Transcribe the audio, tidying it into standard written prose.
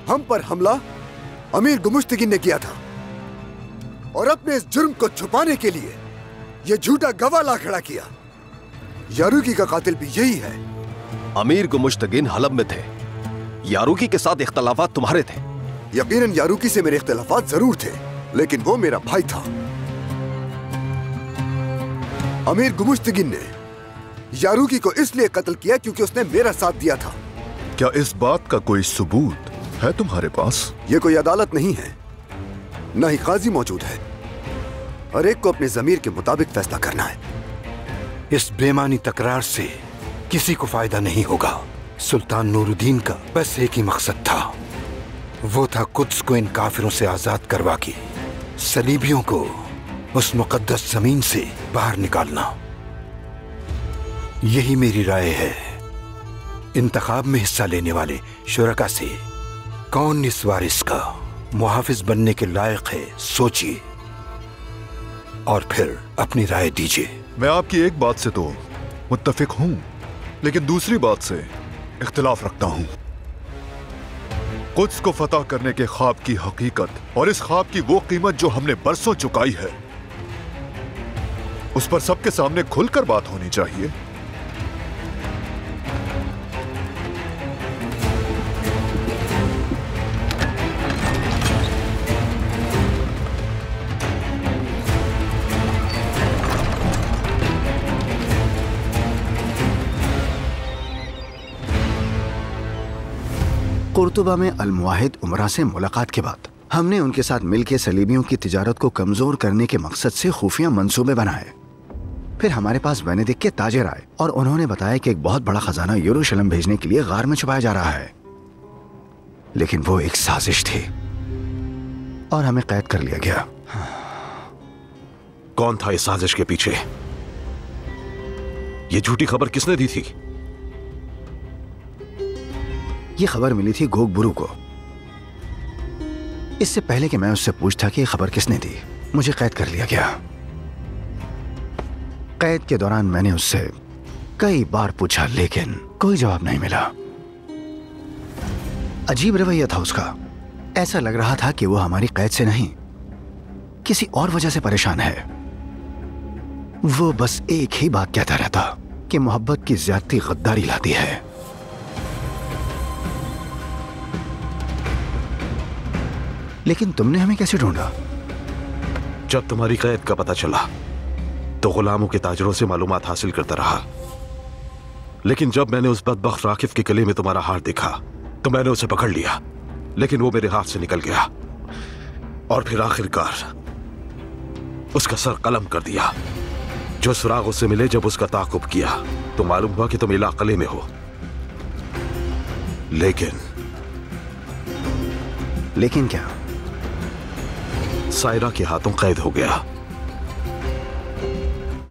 हम पर हमला अमीर गुमुश्तगिन ने किया था और अपने इस जुर्म को छुपाने के लिए यह झूठा गवाह ला खड़ा किया। यारूकी का कातिल भी यही है। अमीर गुमुश्तगिन हलब में थे, यारूकी के साथ इख्तलाफात तुम्हारे थे। यकीनन यारूकी से मेरे इख्तलाफात जरूर थे, लेकिन वो मेरा भाई था। अमीर गुमुश्तगिन ने यारूकी को इसलिए कत्ल किया क्योंकि उसने मेरा साथ दिया था। क्या इस बात का कोई सबूत है तुम्हारे पास? यह कोई अदालत नहीं है, न ही काजी मौजूद है। हर एक को अपने जमीर के मुताबिक फैसला करना है। इस बेमानी तकरार से किसी को फायदा नहीं होगा। सुल्तान नूरुद्दीन का बस एक ही मकसद था, वो था कुद्स को इन काफिरों से आजाद करवा के सलीबियों को उस मुकद्दस जमीन से बाहर निकालना। यही मेरी राय है। इंतखाब में हिस्सा लेने वाले शुरका से कौन इस वारिस का मुहाफिज बनने के लायक है, सोचिए और फिर अपनी राय दीजिए। मैं आपकी एक बात से तो मुत्तफिक हूं, लेकिन दूसरी बात से इख्तिलाफ रखता हूं। कुद्स को फतह करने के ख्वाब की हकीकत और इस ख्वाब की वो कीमत जो हमने बरसों चुकाई है, उस पर सबके सामने खुलकर बात होनी चाहिए। कुर्तुबा में अल-मुवाहिद उमरा से मुलाकात के बाद हमने उनके साथ मिलकर सलीबियों की तिजारत को कमजोर करने के मकसद से खुफिया मंसूबे बनाए। फिर हमारे पास वेनेदिक के ताजिर आए और उन्होंने बताया कि एक बहुत बड़ा खजाना यरूशलेम भेजने के लिए गार में छुपाया जा रहा है, लेकिन वो एक साजिश थी और हमें कैद कर लिया गया। कौन था इस साजिश के पीछे? ये झूठी खबर किसने दी थी? ये खबर मिली थी गोग बुरु को। इससे पहले कि मैं उससे पूछता कि ये खबर किसने दी, मुझे कैद कर लिया गया। कैद के दौरान मैंने उससे कई बार पूछा, लेकिन कोई जवाब नहीं मिला। अजीब रवैया था उसका। ऐसा लग रहा था कि वो हमारी कैद से नहीं, किसी और वजह से परेशान है। वो बस एक ही बात कहता रहता कि मोहब्बत की ज्यादती गद्दारी लाती है। लेकिन तुमने हमें कैसे ढूंढा? जब तुम्हारी कैद का पता चला तो गुलामों के ताजरों से मालूमात हासिल करता रहा, लेकिन जब मैंने उस बदबख्त राकिफ के गले में तुम्हारा हार देखा तो मैंने उसे पकड़ लिया, लेकिन वो मेरे हाथ से निकल गया और फिर आखिरकार उसका सर कलम कर दिया। जो सुराग उससे मिले जब उसका ताक़ुब किया तो मालूम हुआ कि तुम इला किले में हो, लेकिन क्या? सायरा के हाथों कैद हो गया।